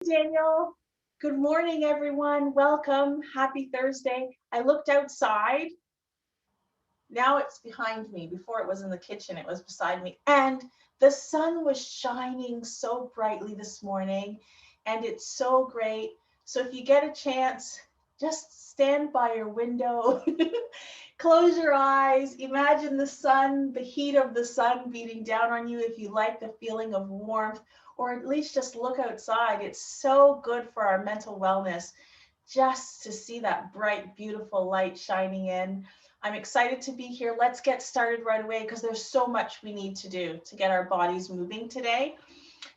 Daniel. Good morning, everyone. Welcome. Happy Thursday. I looked outside. Now it's behind me. Before it was in the kitchen, it was beside me. And the sun was shining so brightly this morning, and it's so great. So if you get a chance, just stand by your window, close your eyes, imagine the sun, the heat of the sun beating down on you if you like the feeling of warmth, or at least just look outside. It's so good for our mental wellness just to see that bright, beautiful light shining in. I'm excited to be here. Let's get started right away because there's so much we need to do to get our bodies moving today.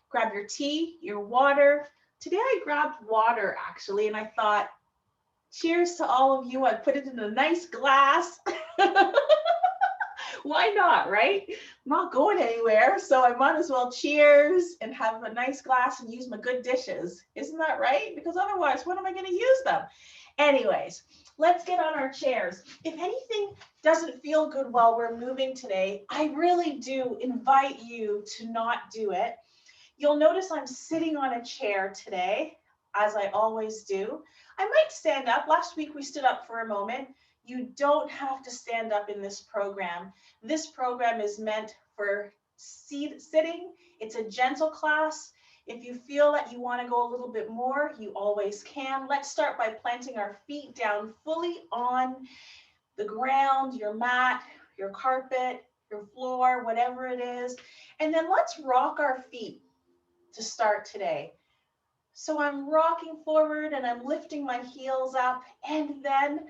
Grab your tea, your water. Today I grabbed water actually, and I thought, cheers to all of you. I put it in a nice glass. Why not, right? I'm not going anywhere, so I might as well cheers and have a nice glass and use my good dishes. Isn't that right? Because otherwise, when am I going to use them? Anyways, let's get on our chairs. If anything doesn't feel good while we're moving today, I really do invite you to not do it. You'll notice I'm sitting on a chair today, as I always do. I might stand up. Last week we stood up for a moment. You don't have to stand up in this program. This program is meant for sitting. It's a gentle class. If you feel that you want to go a little bit more, you always can. Let's start by planting our feet down fully on the ground, your mat, your carpet, your floor, whatever it is. And then let's rock our feet to start today. So I'm rocking forward and I'm lifting my heels up, and then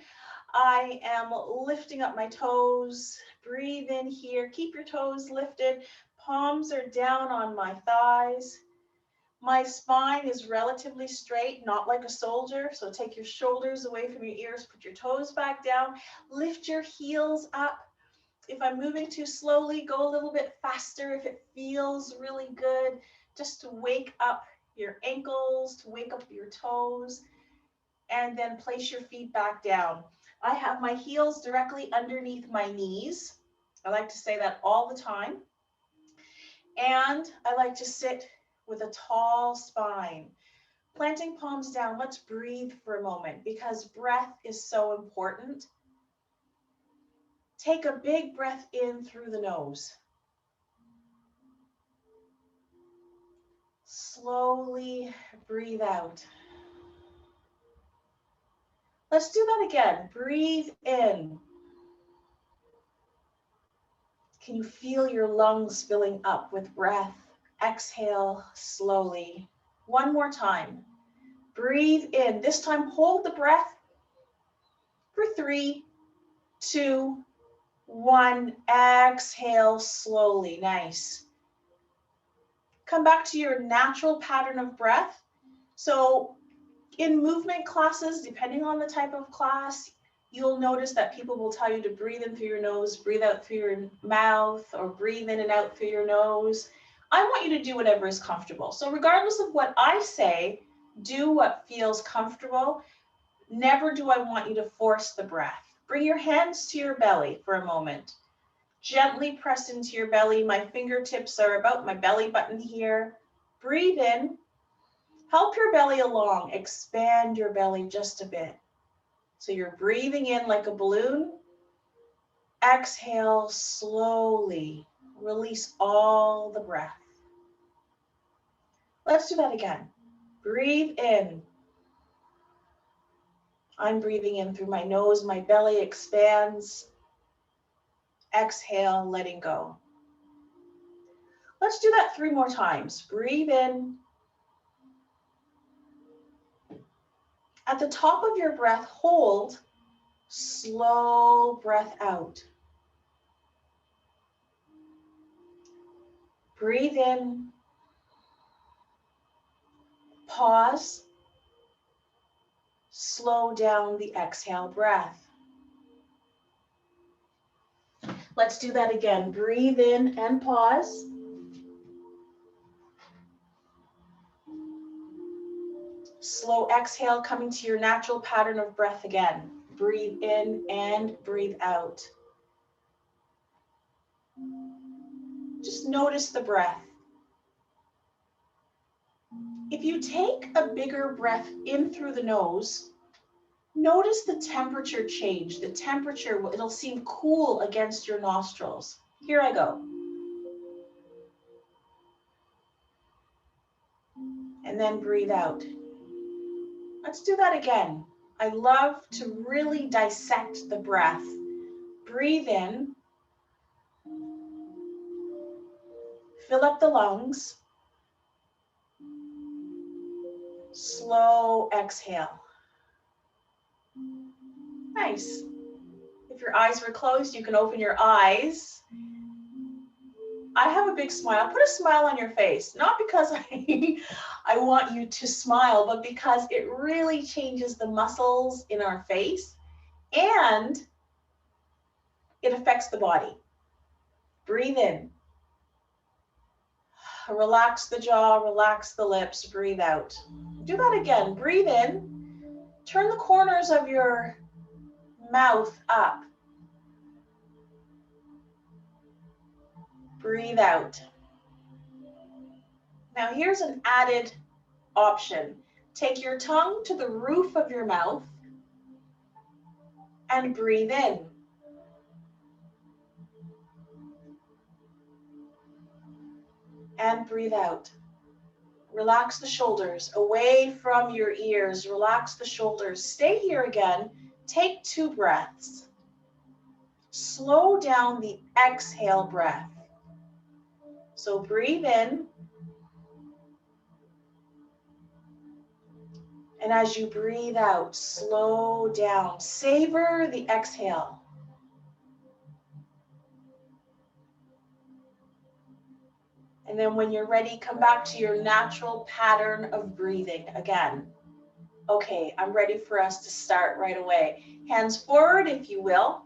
I am lifting up my toes. Breathe in here. Keep your toes lifted. Palms are down on my thighs. My spine is relatively straight, not like a soldier. So take your shoulders away from your ears. Put your toes back down. Lift your heels up. If I'm moving too slowly, go a little bit faster if it feels really good, just to wake up your ankles, to wake up your toes, and then place your feet back down. I have my heels directly underneath my knees. I like to say that all the time. And I like to sit with a tall spine. Planting palms down, let's breathe for a moment because breath is so important. Take a big breath in through the nose. Slowly breathe out. Let's do that again. Breathe in. Can you feel your lungs filling up with breath? Exhale slowly. One more time. Breathe in. This time, hold the breath for 3, 2, 1. Exhale slowly. Nice. Come back to your natural pattern of breath. So in movement classes, depending on the type of class, you'll notice that people will tell you to breathe in through your nose, breathe out through your mouth, or breathe in and out through your nose. I want you to do whatever is comfortable. So regardless of what I say, do what feels comfortable. Never do I want you to force the breath. Bring your hands to your belly for a moment. Gently press into your belly. My fingertips are about my belly button here. Breathe in. Help your belly along. Expand your belly just a bit. So you're breathing in like a balloon. Exhale slowly. Release all the breath. Let's do that again. Breathe in. I'm breathing in through my nose. My belly expands. Exhale, letting go. Let's do that 3 more times. Breathe in. At the top of your breath, hold. Slow breath out. Breathe in. Pause. Slow down the exhale breath. Let's do that again. Breathe in and pause. Slow exhale, coming to your natural pattern of breath again. Breathe in and breathe out. Just notice the breath. If you take a bigger breath in through the nose, notice the temperature change. The temperature, it'll seem cool against your nostrils. Here I go. And then breathe out. Let's do that again. I love to really dissect the breath. Breathe in. Fill up the lungs. Slow exhale. Nice. If your eyes were closed, you can open your eyes. I have a big smile. Put a smile on your face, not because I want you to smile, but because it really changes the muscles in our face and it affects the body. Breathe in. Relax the jaw, relax the lips, breathe out. Do that again. Breathe in. Turn the corners of your mouth up. Breathe out. Now here's an added option. Take your tongue to the roof of your mouth and breathe in. And breathe out. Relax the shoulders away from your ears. Relax the shoulders. Stay here again. Take 2 breaths. Slow down the exhale breath. So breathe in. And as you breathe out, slow down. Savor the exhale. And then when you're ready, come back to your natural pattern of breathing again. Okay, I'm ready for us to start right away. Hands forward, if you will.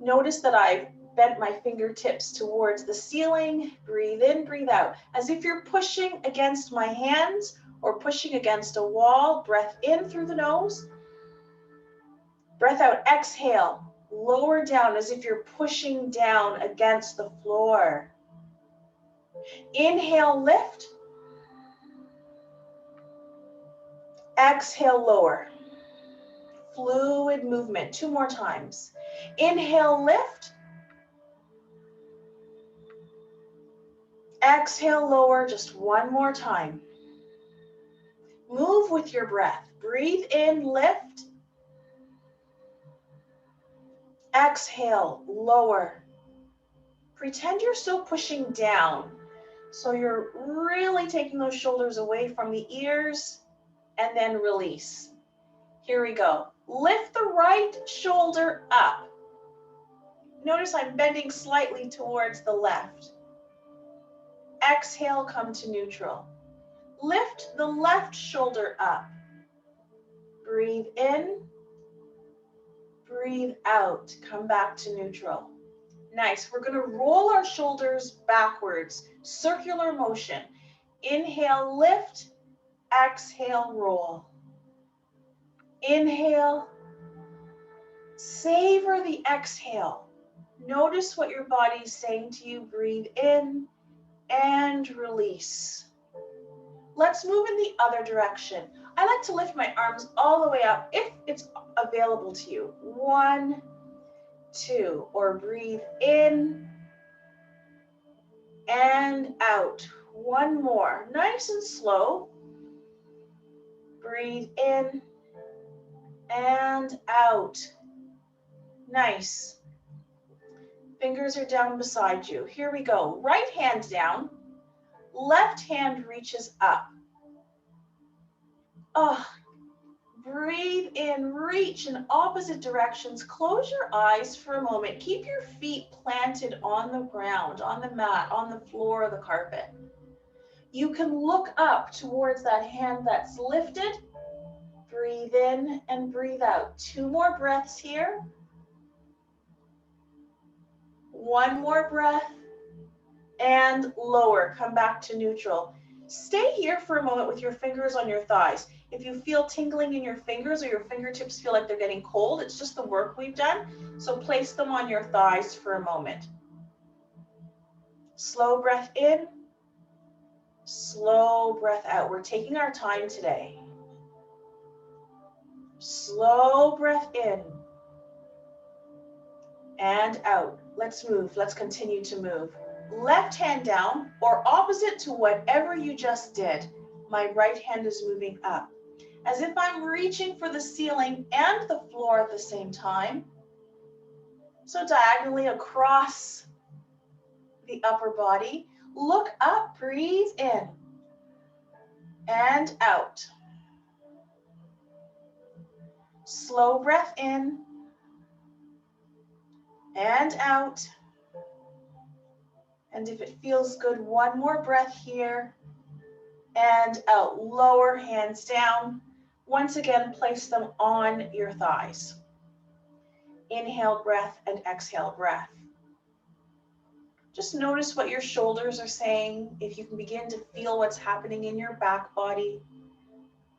Notice that I've bent my fingertips towards the ceiling. Breathe in, breathe out. As if you're pushing against my hands or pushing against a wall. Breath in through the nose. Breath out, exhale. Lower down as if you're pushing down against the floor. Inhale, lift. Exhale, lower. Fluid movement. 2 more times. Inhale, lift. Exhale, lower. Just 1 more time. Move with your breath. Breathe in, lift. Exhale, lower. Pretend you're still pushing down. So you're really taking those shoulders away from the ears and then release. Here we go. Lift the right shoulder up. Notice I'm bending slightly towards the left. Exhale, come to neutral. Lift the left shoulder up. Breathe in. Breathe out. Come back to neutral. Nice. We're going to roll our shoulders backwards. Circular motion. Inhale, lift. Exhale, roll. Inhale. Savor the exhale. Notice what your body is saying to you. Breathe in and release. Let's move in the other direction. I like to lift my arms all the way up if it's available to you. 1, 2, or breathe in and out. 1 more, nice and slow. Breathe in and out. Nice. Fingers are down beside you. Here we go. Right hand down. Left hand reaches up. Breathe in, reach in opposite directions. Close your eyes for a moment. Keep your feet planted on the ground, on the mat, on the floor or the carpet. You can look up towards that hand that's lifted. Breathe in and breathe out. 2 more breaths here. 1 more breath. And lower. Come back to neutral. Stay here for a moment with your fingers on your thighs. If you feel tingling in your fingers or your fingertips feel like they're getting cold, it's just the work we've done. So place them on your thighs for a moment. Slow breath in. Slow breath out. We're taking our time today. Slow breath in and out. Let's move. Let's continue to move. Left hand down or opposite to whatever you just did. My right hand is moving up, as if I'm reaching for the ceiling and the floor at the same time. So diagonally across the upper body. Look up, breathe in and out. Slow breath in and out. And if it feels good, one more breath here and out. Lower hands down. Once again, place them on your thighs. Inhale breath and exhale breath. Just notice what your shoulders are saying. If you can begin to feel what's happening in your back body.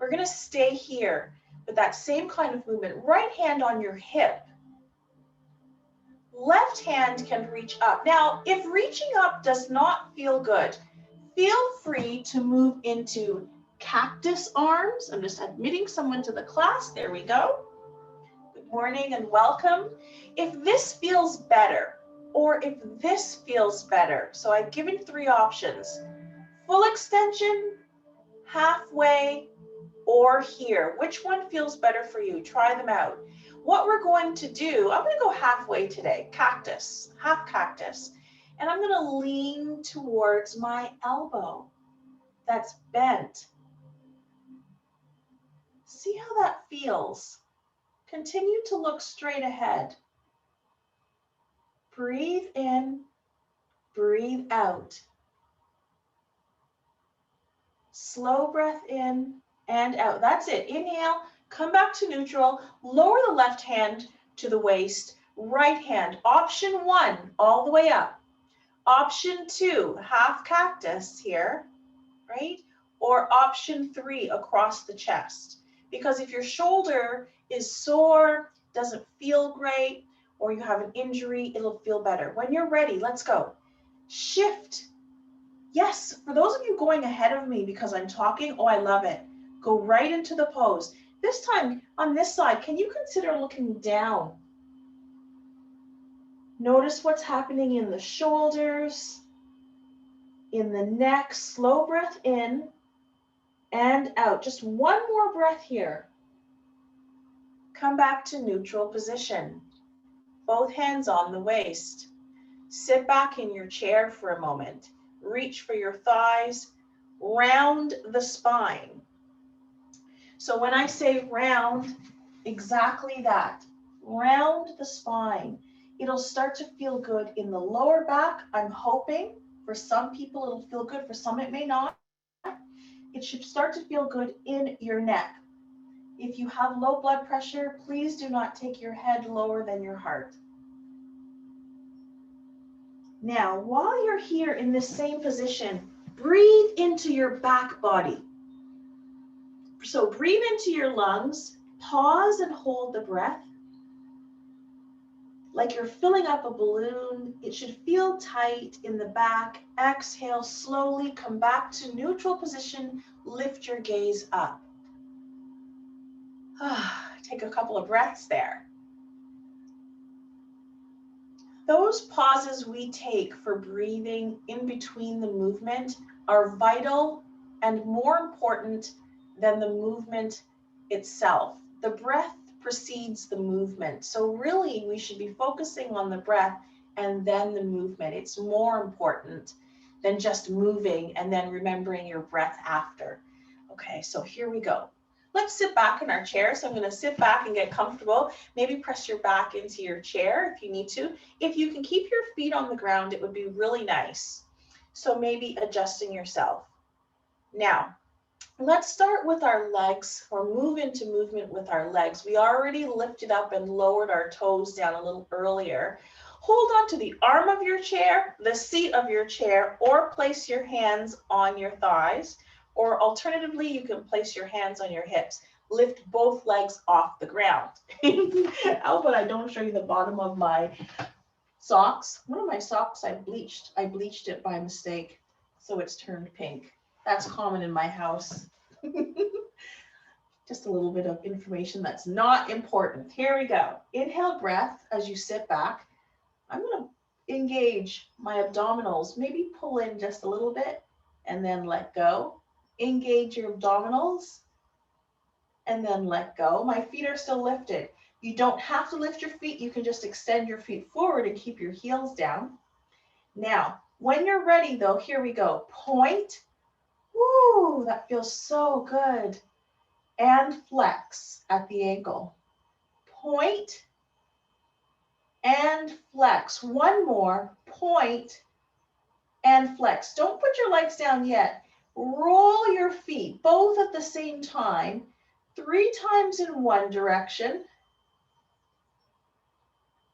We're going to stay here with that same kind of movement. Right hand on your hip. Left hand can reach up. Now, if reaching up does not feel good, feel free to move into cactus arms. I'm just admitting someone to the class. There we go. Good morning and welcome. If this feels better, or if this feels better, so I've given 3 options: full extension, halfway, or here. Which one feels better for you? Try them out. What we're going to do, I'm going to go halfway today, cactus, half cactus, and I'm going to lean towards my elbow that's bent. See how that feels. Continue to look straight ahead. Breathe in, breathe out. Slow breath in and out. That's it. Inhale, come back to neutral, lower the left hand to the waist, right hand. Option 1, all the way up. Option 2, half cactus here, right? Or option 3, across the chest. Because if your shoulder is sore, doesn't feel great, or you have an injury, it'll feel better. When you're ready, let's go. Shift. Yes, for those of you going ahead of me because I'm talking, oh, I love it. Go right into the pose. This time, on this side, can you consider looking down? Notice what's happening in the shoulders, in the neck. Slow breath in and out. Just one more breath here. Come back to neutral position. Both hands on the waist. Sit back in your chair for a moment. Reach for your thighs. Round the spine. So when I say round, exactly that. Round the spine. It'll start to feel good in the lower back. I'm hoping for some people it'll feel good, for some it may not. It should start to feel good in your neck. If you have low blood pressure, please do not take your head lower than your heart. Now, while you're here in this same position, breathe into your back body. So breathe into your lungs, pause and hold the breath. Like you're filling up a balloon, it should feel tight in the back. Exhale, slowly come back to neutral position, lift your gaze up. Take a couple of breaths there. Those pauses we take for breathing in between the movement are vital and more important than the movement itself. The breath precedes the movement. So really we should be focusing on the breath and then the movement. It's more important than just moving and then remembering your breath after. Okay, so here we go. Let's sit back in our chair. So I'm going to sit back and get comfortable. Maybe press your back into your chair if you need to. If you can keep your feet on the ground, it would be really nice. So maybe adjusting yourself. Now, let's start with our legs, or move into movement with our legs. We already lifted up and lowered our toes down a little earlier. Hold on to the arm of your chair, the seat of your chair, or place your hands on your thighs. Or alternatively, you can place your hands on your hips. Lift both legs off the ground. How about I don't show you the bottom of my socks? One of my socks I bleached. I bleached it by mistake, so it's turned pink. That's common in my house. Just a little bit of information that's not important. Here we go. Inhale breath as you sit back. I'm going to engage my abdominals. Maybe pull in just a little bit and then let go. Engage your abdominals and then let go. My feet are still lifted. You don't have to lift your feet. You can just extend your feet forward and keep your heels down. Now, when you're ready though, here we go. Point. Woo, that feels so good. And flex at the ankle. Point and flex. One more. Point and flex. Don't put your legs down yet. Roll your feet both at the same time, 3 times in one direction.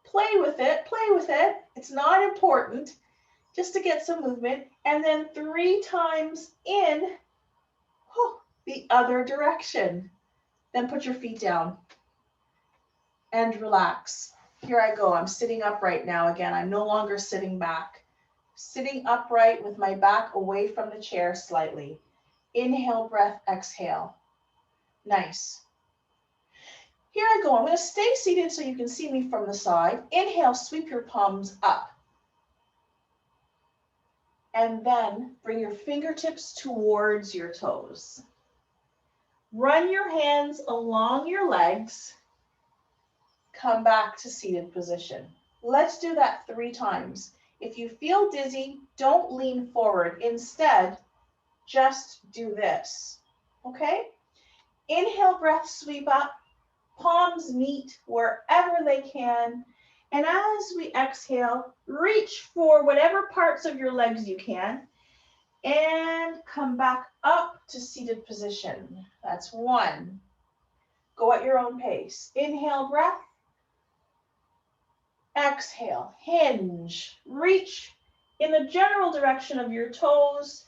Play with it, play with it. It's not important, just to get some movement. And then 3 times in the other direction. Then put your feet down and relax. Here I go. I'm sitting upright now again. I'm no longer sitting back. Sitting upright with my back away from the chair slightly. Inhale, breath, exhale. Nice. Here I go. I'm going to stay seated so you can see me from the side. Inhale, sweep your palms up. And then bring your fingertips towards your toes. Run your hands along your legs. Come back to seated position. Let's do that 3 times. If you feel dizzy, don't lean forward. Instead, just do this. Okay? Inhale, breath, sweep up. Palms meet wherever they can. And as we exhale, reach for whatever parts of your legs you can. And come back up to seated position. That's 1. Go at your own pace. Inhale, breath. Exhale, hinge. Reach in the general direction of your toes.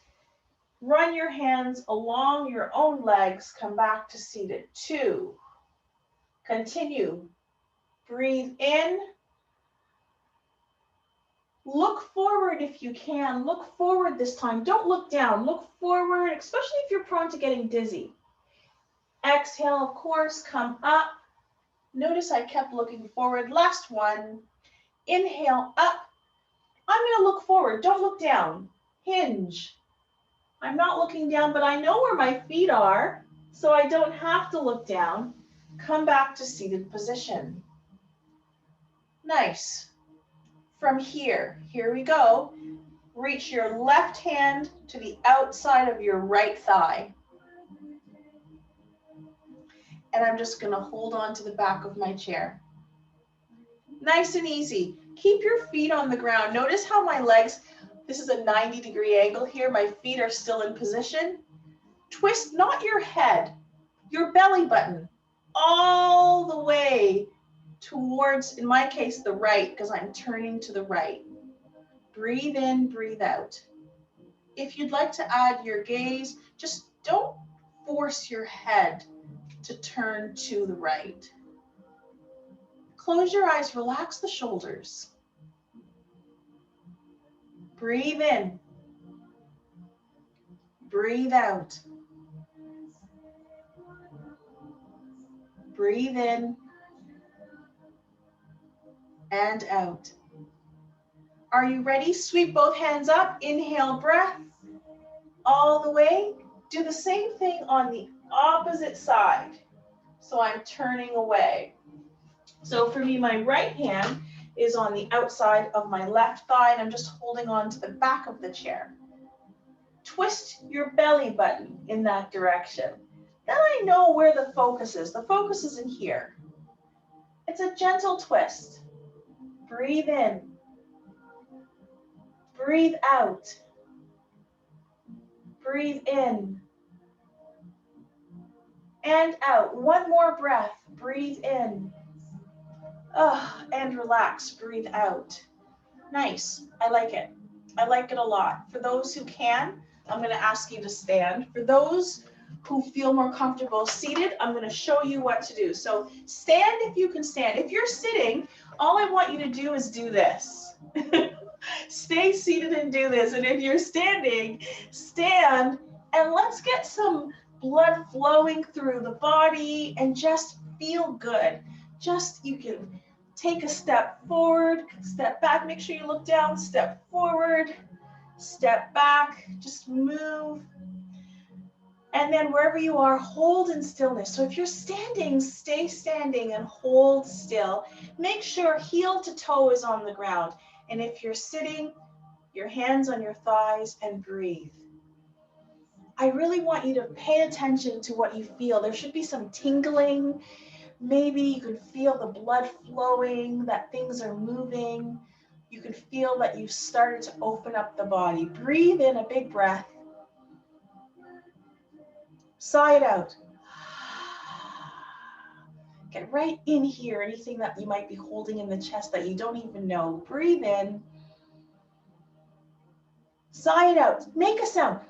Run your hands along your own legs. Come back to seated. 2. Continue. Breathe in. Look forward if you can. Look forward this time. Don't look down. Look forward, especially if you're prone to getting dizzy. Exhale, of course, come up. Notice I kept looking forward. Last one. Inhale, up. I'm going to look forward. Don't look down. Hinge. I'm not looking down, but I know where my feet are, so I don't have to look down. Come back to seated position. Nice. From here we go. Reach your left hand to the outside of your right thigh. And I'm just going to hold on to the back of my chair. Nice and easy. Keep your feet on the ground. Notice how my legs, this is a 90-degree angle here. My feet are still in position. Twist not your head, your belly button, all the way towards, in my case, the right, because I'm turning to the right. Breathe in, breathe out. If you'd like to add your gaze, just don't force your head to turn to the right. Close your eyes, relax the shoulders. Breathe in. Breathe out. Breathe in and out. Are you ready? Sweep both hands up. Inhale, breath all the way. Do the same thing on the opposite side. So I'm turning away. So for me, my right hand is on the outside of my left thigh, and I'm just holding on to the back of the chair. Twist your belly button in that direction. Then I know where the focus is. The focus is in here. It's a gentle twist. Breathe in. Breathe out. Breathe in. And out. One more breath. Breathe in. And relax. Breathe out. Nice. I like it. I like it a lot. For those who can, I'm going to ask you to stand. For those who feel more comfortable seated, I'm going to show you what to do. So stand if you can stand. If you're sitting, all I want you to do is do this. Stay seated and do this. And if you're standing, stand And let's get some blood flowing through the body and just feel good. Just, you can take a step forward, step back, make sure you look down, step forward, step back, just move. And then wherever you are, hold in stillness. So if you're standing, stay standing and hold still. Make sure heel to toe is on the ground. And if you're sitting, your hands on your thighs and breathe. I really want you to pay attention to what you feel. There should be some tingling. Maybe you can feel the blood flowing, that things are moving. You can feel that you've started to open up the body. Breathe in a big breath. Sigh it out. Get right in here, anything that you might be holding in the chest that you don't even know. Breathe in. Sigh it out. Make a sound.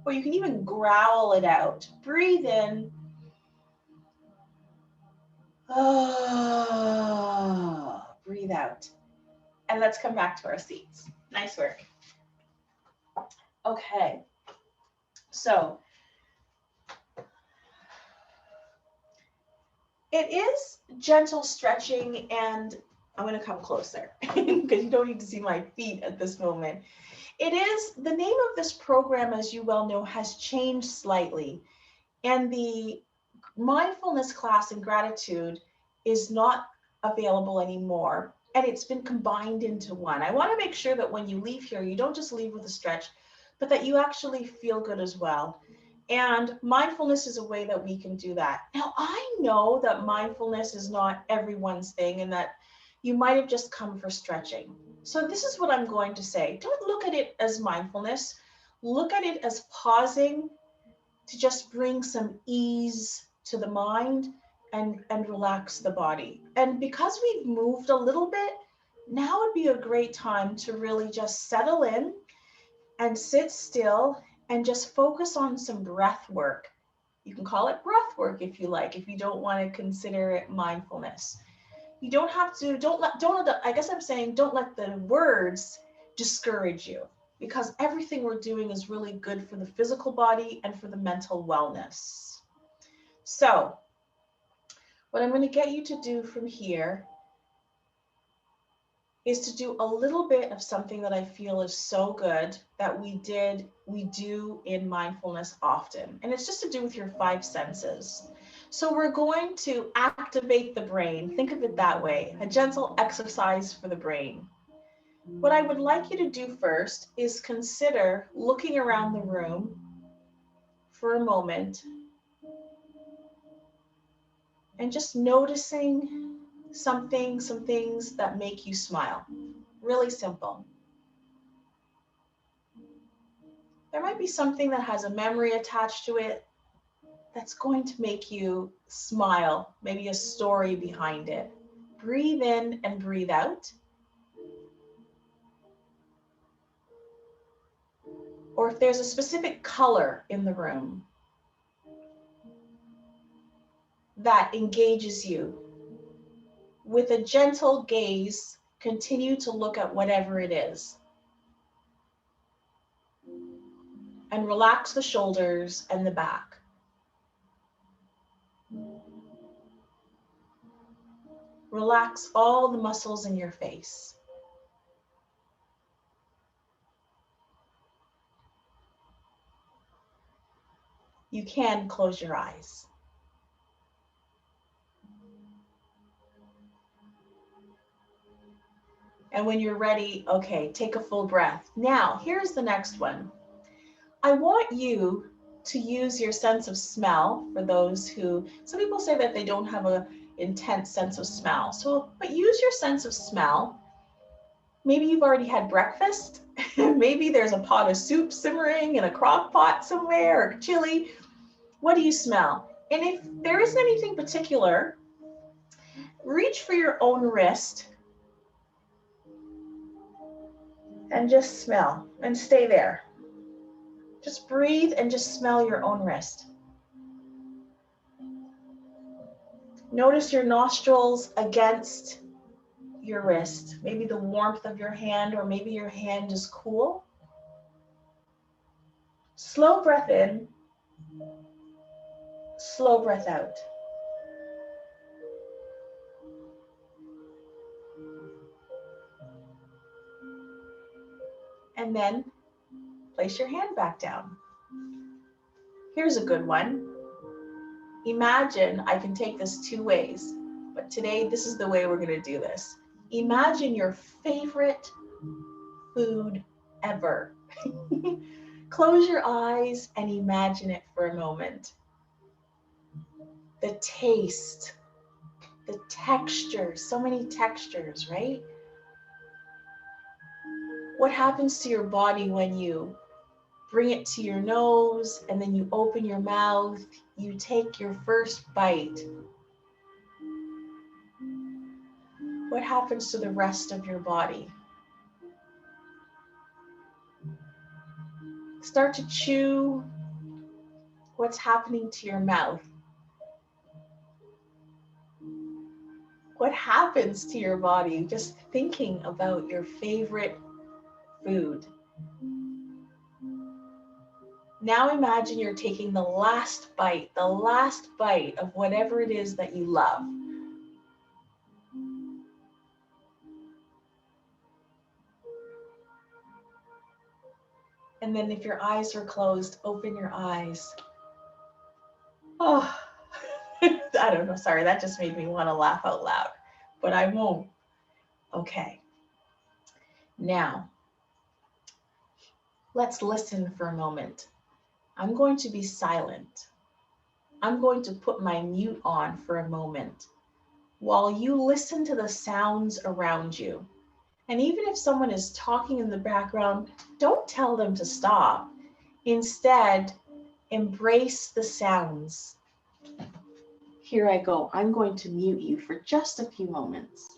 Or you can even growl it out. Breathe in. Breathe out. And let's come back to our seats. Nice work. Okay. So it is gentle stretching, and I'm going to come closer because you don't need to see my feet at this moment. It is, the name of this program, as you well know, has changed slightly. And the mindfulness class in gratitude is not available anymore. And it's been combined into one. I want to make sure that when you leave here, you don't just leave with a stretch, but that you actually feel good as well. And mindfulness is a way that we can do that. Now, I know that mindfulness is not everyone's thing and that you might have just come for stretching. So this is what I'm going to say. Don't look at it as mindfulness. Look at it as pausing to just bring some ease to the mind and relax the body. And because we've moved a little bit, now would be a great time to really just settle in and sit still and just focus on some breath work. You can call it breath work if you like, if you don't want to consider it mindfulness. You don't have to, I guess I'm saying, don't let the words discourage you, because everything we're doing is really good for the physical body and for the mental wellness. So what I'm going to get you to do from here is to do a little bit of something that I feel is so good that we do in mindfulness often. And it's just to do with your 5 senses. So we're going to activate the brain. Think of it that way, a gentle exercise for the brain. What I would like you to do first is consider looking around the room for a moment and just noticing some things that make you smile. Really simple. There might be something that has a memory attached to it that's going to make you smile, maybe a story behind it. Breathe in and breathe out. Or if there's a specific color in the room that engages you, with a gentle gaze, continue to look at whatever it is. And relax the shoulders and the back. Relax all the muscles in your face. You can close your eyes. And when you're ready, okay, take a full breath. Now, here's the next one. I want you to use your sense of smell for those who, some people say that they don't have an intense sense of smell. But use your sense of smell. Maybe you've already had breakfast. Maybe there's a pot of soup simmering in a crock pot somewhere, or chili. What do you smell? And if there isn't anything particular, reach for your own wrist and just smell and stay there. Just breathe and just smell your own wrist. Notice your nostrils against your wrist, maybe the warmth of your hand, or maybe your hand is cool. Slow breath in, slow breath out. And then place your hand back down. Here's a good one. Imagine, I can take this two ways, but today this is the way we're going to do this. Imagine your favorite food ever. Close your eyes and imagine it for a moment. The taste, the texture, so many textures, right? What happens to your body when you bring it to your nose and then you open your mouth, you take your first bite? What happens to the rest of your body? Start to chew. What's happening to your mouth? What happens to your body just thinking about your favorite food? Now imagine you're taking the last bite of whatever it is that you love. And then if your eyes are closed, open your eyes. Oh, I don't know, sorry, that just made me want to laugh out loud, but I won't. Okay. Now, let's listen for a moment. I'm going to be silent. I'm going to put my mute on for a moment while you listen to the sounds around you. And even if someone is talking in the background, don't tell them to stop. Instead, embrace the sounds. Here I go. I'm going to mute you for just a few moments.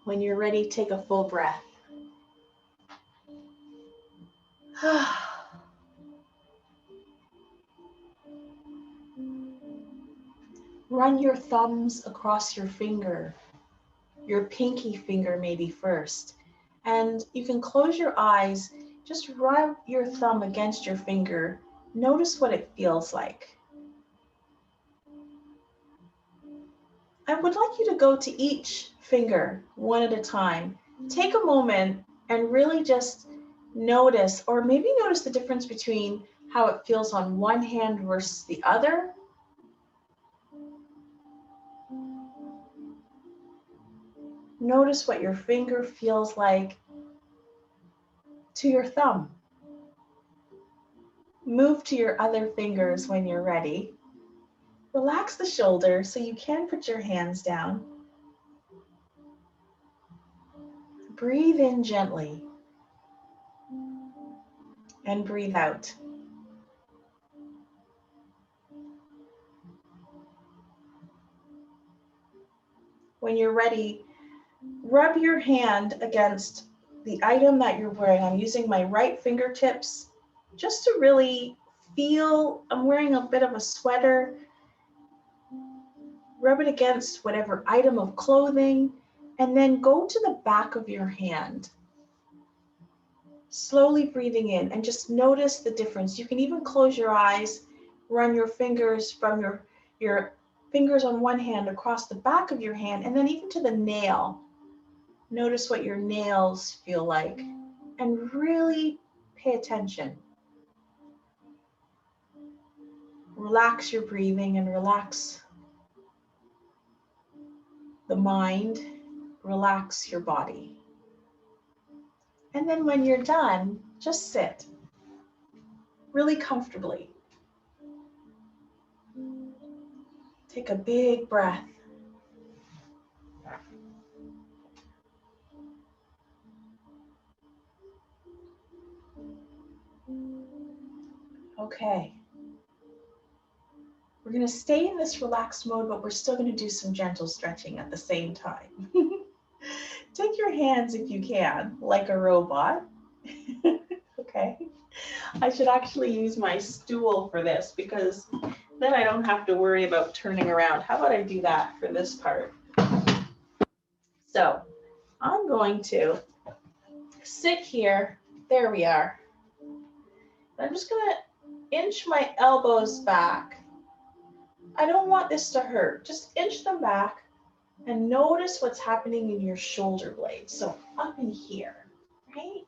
When you're ready, take a full breath. Run your thumbs across your finger, your pinky finger maybe first. And you can close your eyes, just rub your thumb against your finger. Notice what it feels like. I would like you to go to each finger one at a time. Take a moment and really just notice, or maybe notice the difference between how it feels on one hand versus the other. Notice what your finger feels like to your thumb. Move to your other fingers when you're ready. Relax the shoulder so you can put your hands down. Breathe in gently and breathe out. When you're ready, rub your hand against the item that you're wearing. I'm using my right fingertips just to really feel. I'm wearing a bit of a sweater. Rub it against whatever item of clothing, and then go to the back of your hand. Slowly breathing in, and just notice the difference. You can even close your eyes, run your fingers from your fingers on one hand across the back of your hand, and then even to the nail. Notice what your nails feel like, and really pay attention. Relax your breathing and relax the mind, relax your body. And then when you're done, just sit really comfortably. Take a big breath. Okay. We're going to stay in this relaxed mode, but we're still going to do some gentle stretching at the same time. Take your hands if you can, like a robot. Okay. I should actually use my stool for this because then I don't have to worry about turning around. How about I do that for this part? So I'm going to sit here. There we are. I'm just going to inch my elbows back. I don't want this to hurt. Just inch them back and notice what's happening in your shoulder blades. So up in here, right?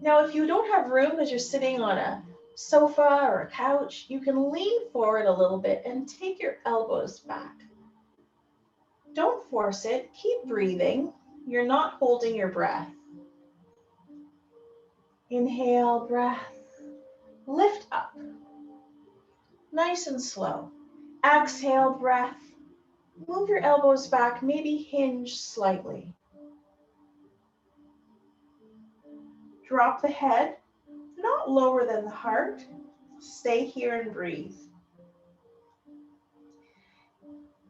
Now, if you don't have room because you're sitting on a sofa or a couch, you can lean forward a little bit and take your elbows back. Don't force it. Keep breathing. You're not holding your breath. Inhale, breath. Lift up. Nice and slow. Exhale, breath. Move your elbows back, maybe hinge slightly. Drop the head, not lower than the heart. Stay here and breathe.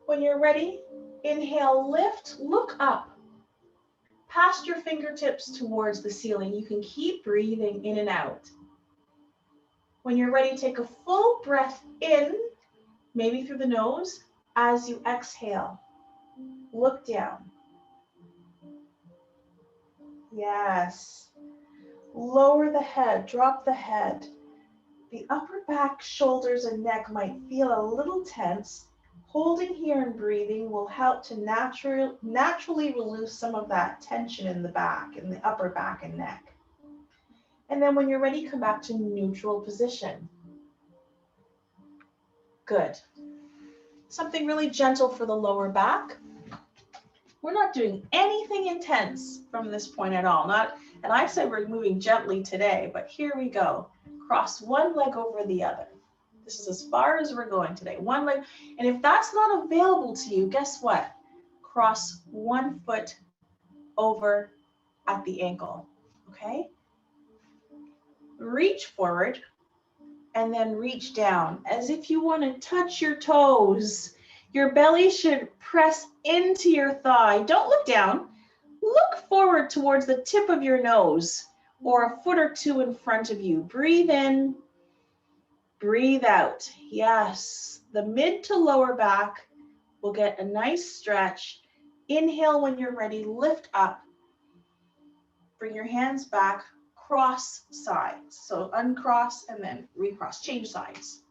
When you're ready, inhale, lift, look up. Past your fingertips towards the ceiling. You can keep breathing in and out. When you're ready, take a full breath in, maybe through the nose. As you exhale, look down. Yes. Lower the head, drop the head. The upper back, shoulders, and neck might feel a little tense. Holding here and breathing will help to naturally release some of that tension in the back, in the upper back and neck. And then when you're ready, come back to neutral position. Good. Something really gentle for the lower back. We're not doing anything intense from this point at all. And I said we're moving gently today, but here we go. Cross one leg over the other. This is as far as we're going today. One leg. And if that's not available to you, guess what? Cross one foot over at the ankle. Okay? Reach forward and then reach down as if you want to touch your toes. Your belly should press into your thigh. Don't look down. Look forward towards the tip of your nose or a foot or two in front of you. Breathe in, breathe out. Yes, the mid to lower back will get a nice stretch. Inhale when you're ready, lift up. Bring your hands back, cross sides. So uncross and then recross, change sides.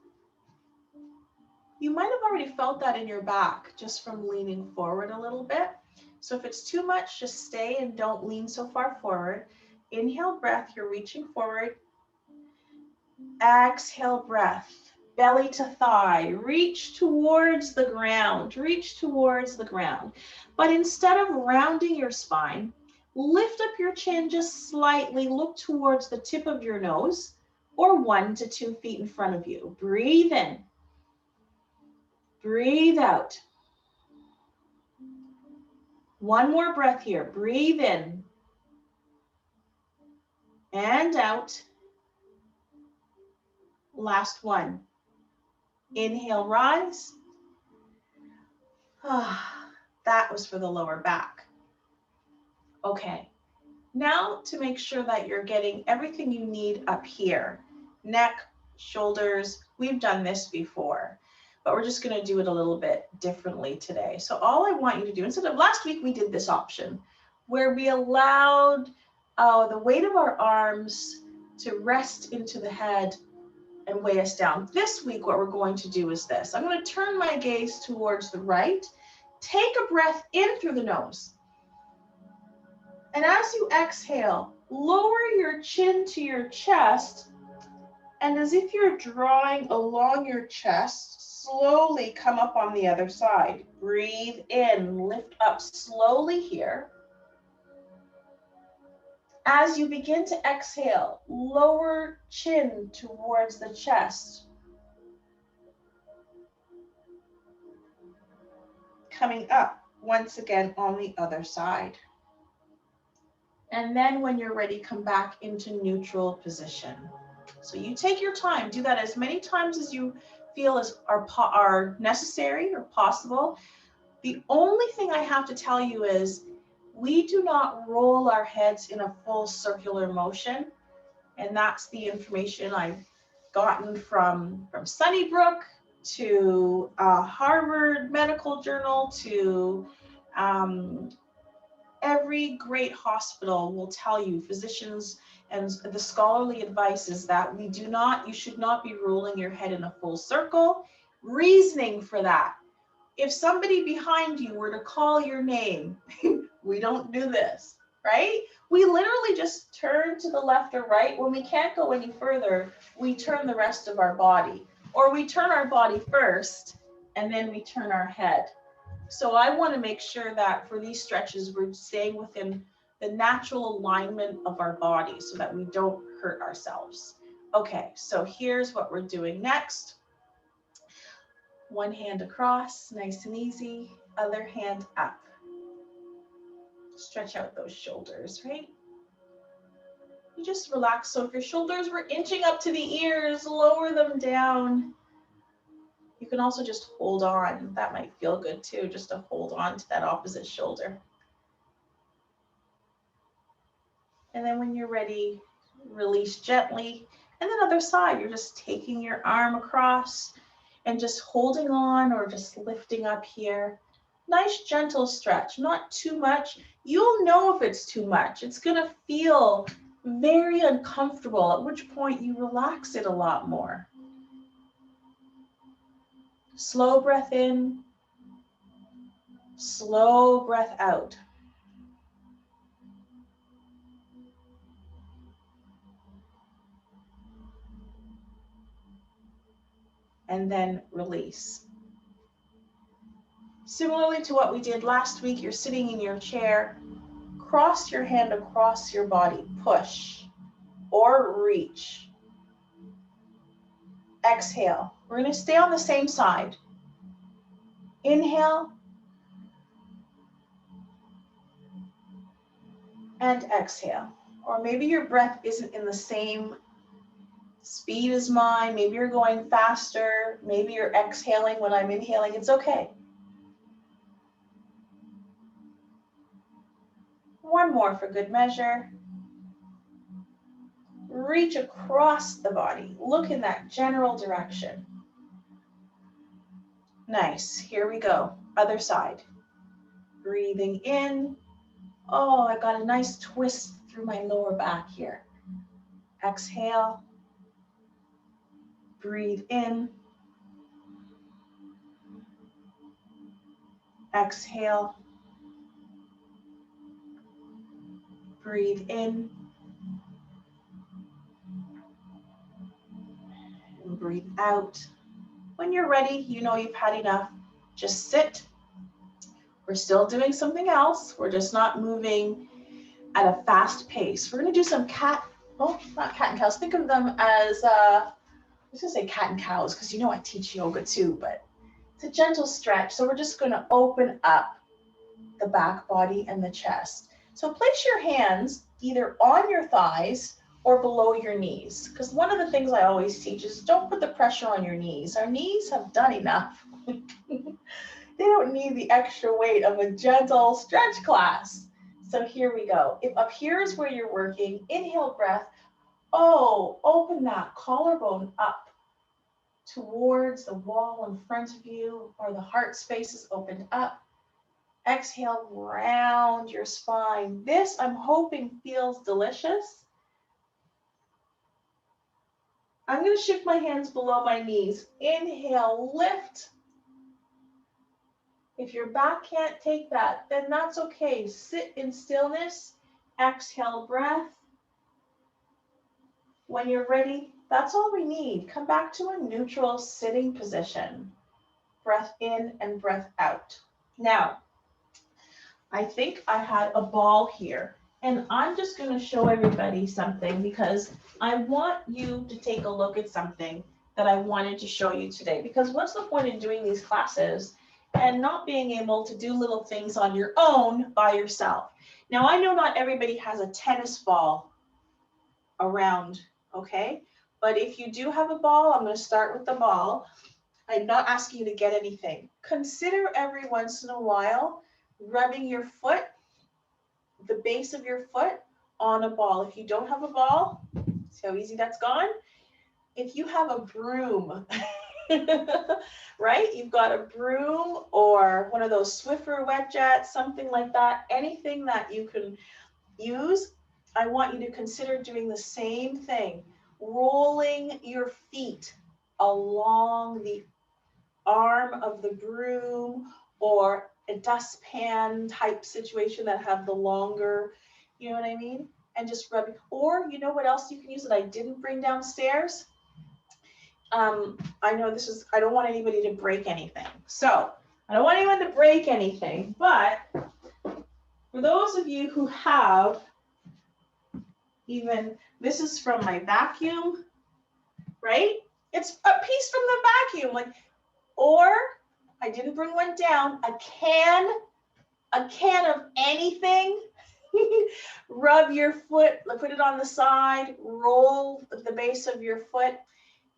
You might have already felt that in your back just from leaning forward a little bit. So if it's too much, just stay and don't lean so far forward. Inhale, breath, you're reaching forward. Exhale, breath, belly to thigh, reach towards the ground, reach towards the ground. But instead of rounding your spine, lift up your chin just slightly, look towards the tip of your nose or 1 to 2 feet in front of you. Breathe in. Breathe out. One more breath here. Breathe in and out. Last one. Inhale, rise. That was for the lower back. Okay. Now to make sure that you're getting everything you need up here. Neck, shoulders. We've done this before, but we're just going to do it a little bit differently today. So all I want you to do, instead of last week, we did this option where we allowed the weight of our arms to rest into the head and weigh us down. This week, what we're going to do is this. I'm going to turn my gaze towards the right. Take a breath in through the nose. And as you exhale, Lower your chin to your chest, and as if you're drawing along your chest, slowly come up on the other side. Breathe in, lift up slowly here. As you begin to exhale, lower chin towards the chest. Coming up once again on the other side. And then when you're ready, come back into neutral position. So you take your time, do that as many times as you feel are necessary or possible. The only thing I have to tell you is we do not roll our heads in a full circular motion. And that's the information I've gotten from Sunnybrook to Harvard Medical Journal to every great hospital will tell you, physicians and the scholarly advice is that you should not be rolling your head in a full circle. Reasoning for that. If somebody behind you were to call your name, we don't do this, right? We literally just turn to the left or right. When we can't go any further, we turn the rest of our body, or we turn our body first and then we turn our head. So I want to make sure that for these stretches, we're staying within the natural alignment of our body so that we don't hurt ourselves. Okay, so here's what we're doing next. One hand across, nice and easy. Other hand up. Stretch out those shoulders, right? You just relax. So if your shoulders were inching up to the ears, lower them down. You can also just hold on. That might feel good too, just to hold on to that opposite shoulder. And then when you're ready, release gently. And then other side, you're just taking your arm across and just holding on or just lifting up here. Nice gentle stretch, not too much. You'll know if it's too much. It's gonna feel very uncomfortable, at which point you relax it a lot more. Slow breath in, slow breath out. And then release. Similarly to what we did last week, you're sitting in your chair, cross your hand across your body, push or reach. Exhale. We're going to stay on the same side. Inhale and exhale. Or maybe your breath isn't in the same speed as mine. Maybe you're going faster. Maybe you're exhaling when I'm inhaling. It's okay. One more for good measure. Reach across the body. Look in that general direction. Nice. Here we go. Other side. Breathing in. Oh, I got a nice twist through my lower back here. Exhale. Breathe in. Exhale. Breathe in. And breathe out. When you're ready, you know you've had enough. Just sit. We're still doing something else. We're just not moving at a fast pace. We're going to do some not cat and cows. Think of them as, I was going to say cat and cows because you know I teach yoga too, but it's a gentle stretch. So we're just going to open up the back body and the chest. So place your hands either on your thighs or below your knees. Because one of the things I always teach is don't put the pressure on your knees. Our knees have done enough. They don't need the extra weight of a gentle stretch class. So here we go. If up here is where you're working, inhale breath. Oh, open that collarbone up towards the wall in front of you, or the heart space is opened up. Exhale, round your spine. This, I'm hoping, feels delicious. I'm going to shift my hands below my knees. Inhale, lift. If your back can't take that, then that's okay. Sit in stillness. Exhale, breath. When you're ready, that's all we need. Come back to a neutral sitting position. Breath in and breath out. Now, I think I had a ball here, and I'm just going to show everybody something because I want you to take a look at something that I wanted to show you today. Because what's the point in doing these classes and not being able to do little things on your own by yourself? Now, I know not everybody has a tennis ball around, okay? But if you do have a ball, I'm going to start with the ball. I'm not asking you to get anything. Consider every once in a while rubbing your foot, the base of your foot, on a ball. If you don't have a ball, see how easy that's gone? If you have a broom, right? You've got a broom or one of those Swiffer wet jets, something like that, anything that you can use, I want you to consider doing the same thing. Rolling your feet along the arm of the broom or a dustpan type situation that have the longer, you know what I mean? And just rubbing. Or you know what else you can use that I didn't bring downstairs? I know this is, I don't want anybody to break anything. So I don't want anyone to break anything, but for those of you who have even, this is from my vacuum, right? It's a piece from the vacuum, like, or I didn't bring one down, a can of anything, rub your foot, put it on the side, roll the base of your foot.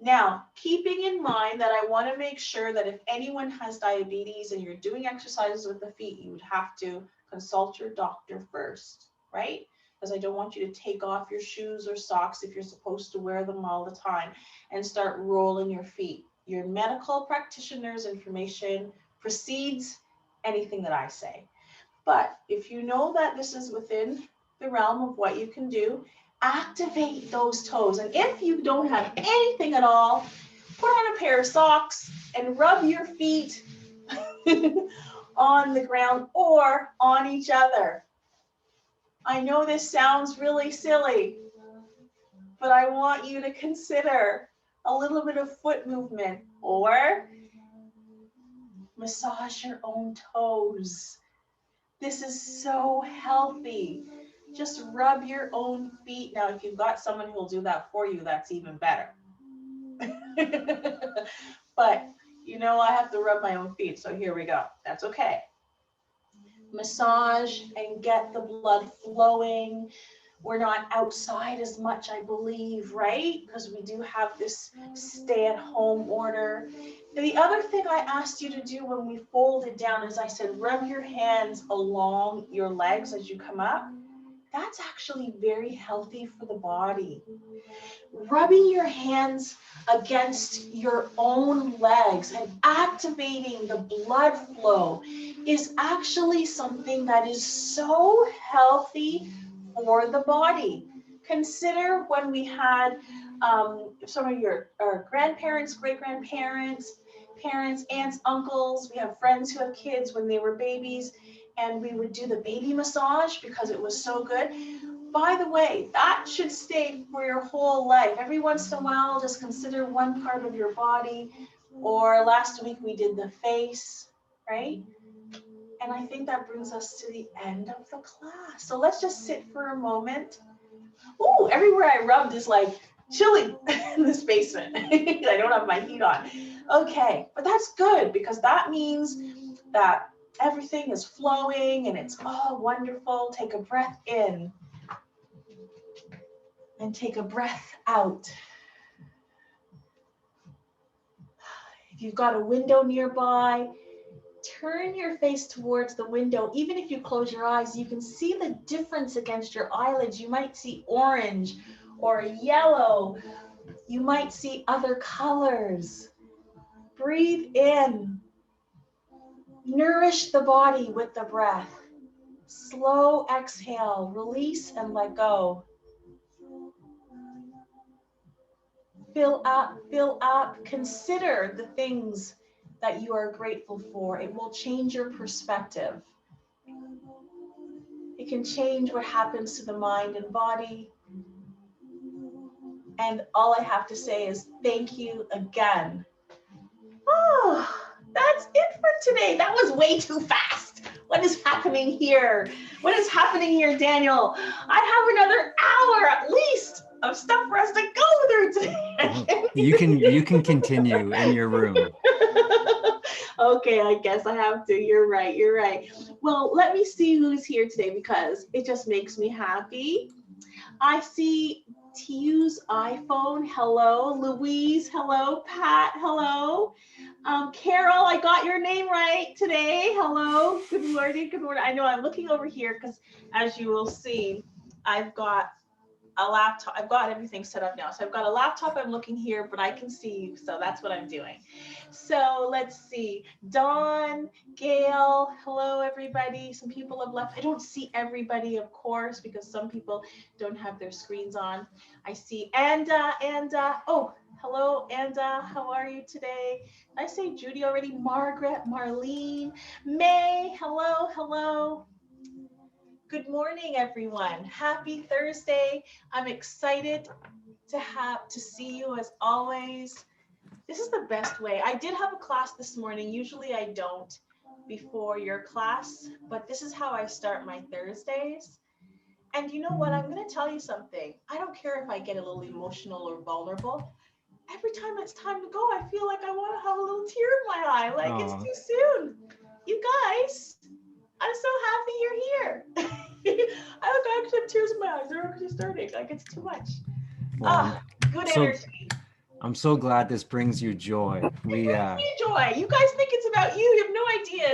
Now, keeping in mind that I want to make sure that if anyone has diabetes and you're doing exercises with the feet, you would have to consult your doctor first, right? Because I don't want you to take off your shoes or socks if you're supposed to wear them all the time and start rolling your feet. Your medical practitioner's information precedes anything that I say. But if you know that this is within the realm of what you can do, activate those toes. And if you don't have anything at all, put on a pair of socks and rub your feet on the ground or on each other. I know this sounds really silly, but I want you to consider a little bit of foot movement or massage your own toes. This is so healthy. Just rub your own feet. Now, if you've got someone who will do that for you, that's even better. But, you know, I have to rub my own feet, so here we go. That's okay. Massage and get the blood flowing. We're not outside as much, I believe, right? Because we do have this stay-at-home order. The other thing I asked you to do when we folded down is I said, rub your hands along your legs as you come up. That's actually very healthy for the body. Rubbing your hands against your own legs and activating the blood flow is actually something that is so healthy for the body. Consider when we had some of our grandparents, great-grandparents, parents, aunts, uncles. We have friends who have kids when they were babies, and we would do the baby massage because it was so good. By the way, that should stay for your whole life. Every once in a while, just consider one part of your body. Or last week we did the face, right? And I think that brings us to the end of the class. So let's just sit for a moment. Ooh, everywhere I rubbed is like chilly in this basement. I don't have my heat on. Okay, but that's good because that means that everything is flowing and it's all wonderful. Take a breath in and take a breath out. If you've got a window nearby, turn your face towards the window. Even if you close your eyes, you can see the difference against your eyelids. You might see orange or yellow. You might see other colors. Breathe in. Nourish the body with the breath. Slow exhale, release and let go. Fill up, consider the things that you are grateful for. It will change your perspective. It can change what happens to the mind and body. And all I have to say is thank you again. Oh, that's it for today. That was way too fast. What is happening here? What is happening here, Daniel? I have another hour at least of stuff for us to go through today. You can continue in your room. Okay, I guess I have to. You're right. You're right. Well, let me see who's here today because it just makes me happy. I see Tu's iPhone. Hello. Louise. Hello. Pat. Hello. Carol, I got your name right today. Hello. Good morning. Good morning. I know I'm looking over here because as you will see, I've got a laptop. I've got everything set up now. So I've got a laptop. I'm looking here, but I can see you. So that's what I'm doing. So let's see. Dawn, Gail, hello, everybody. Some people have left. I don't see everybody, of course, because some people don't have their screens on. I see Anda. Oh, hello, Anda. How are you today? Did I say Judy already? Margaret, Marlene, May, hello. Good morning, everyone. Happy Thursday. I'm excited to see you as always. This is the best way. I did have a class this morning. Usually I don't before your class, but this is how I start my Thursdays. And you know what? I'm going to tell you something. I don't care if I get a little emotional or vulnerable. Every time it's time to go, I feel like I want to have a little tear in my eye. Like It's too soon. You guys, I'm so happy you're here. I actually have tears in my eyes. They're already starting. Like it's too much. Well, Good energy. I'm so glad this brings you joy. It brings me joy. You guys think it's about you. You have no idea.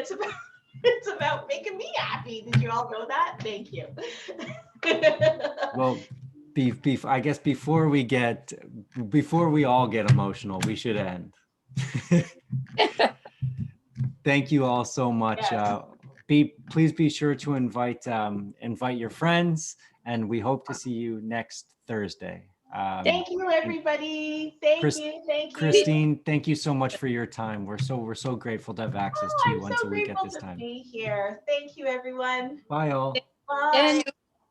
It's about making me happy. Did you all know that? Thank you. Well, I guess before we all get emotional, we should end. Thank you all so much. Yes. Please be sure to invite your friends, and we hope to see you next Thursday. Thank you, everybody. Thank you. Kristeen, thank you so much for your time. We're so grateful to have access to you until we get this time. I'm so grateful to be here. Thank you, everyone. Bye, all. Bye.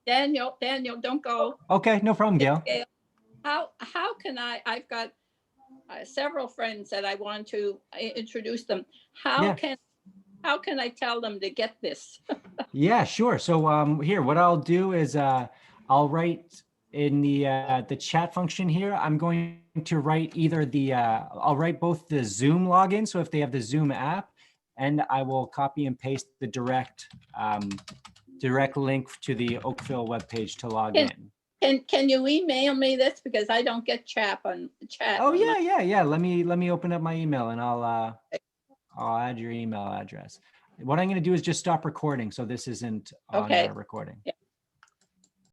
Daniel, don't go. Okay, no problem, Gail. How can I've got several friends that I want to introduce them. How can I tell them to get this? Yeah, sure. So here, what I'll do is I'll write in the chat function here. I'm going to write either I'll write both the Zoom login, so if they have the Zoom app, and I will copy and paste the direct link to the Oakville webpage to log in. Can you email me this, because I don't get chat on chat? Oh yeah. Let me open up my email and I'll add your email address. What I'm going to do is just stop recording, so this isn't on our recording. Yeah.